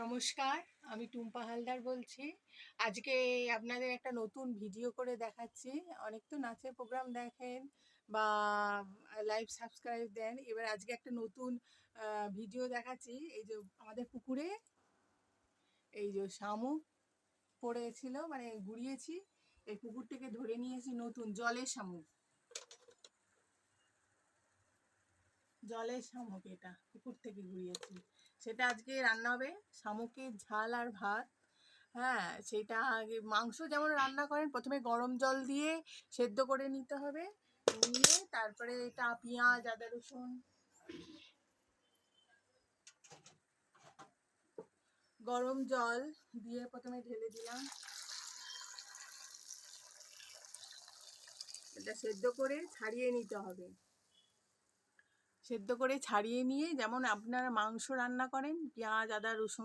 নমস্কার, আমি টুম্পা হালদার বলছি। আজকে আপনাদের একটা নতুন ভিডিও করে দেখাচ্ছি। অনেক তো নাচের প্রোগ্রাম দেখেন বা লাইভ সাবস্ক্রাইব দেন। এবার আজকে একটা নতুন ভিডিও দেখাচ্ছি। এই যে আমাদের পুকুরে এই যে শামুক পড়েছিল, মানে ঘুরিয়েছি, এই পুকুর থেকে ধরে নিয়েছি নতুন জলের শামুক। জলের শামুক, এটা পুকুর থেকে ঘুরিয়েছি। সেটা আজকে রান্না হবে, শামুকের ঝাল আর ভাত। হ্যাঁ, সেটা আগে মাংস যেমন রান্না করেন, প্রথমে গরম জল দিয়ে সেদ্ধ করে নিতে হবে। নিয়ে তারপরে এটা পেঁয়াজ আদা রসুন, গরম জল দিয়ে প্রথমে ঢেলে দিলাম। এটা সেদ্ধ করে ছাড়িয়ে নিতে হবে। সেদ্ধ করে ছাড়িয়ে নিয়ে যেমন আপনারা মাংস রান্না করেন, পেঁয়াজ আদা রসুন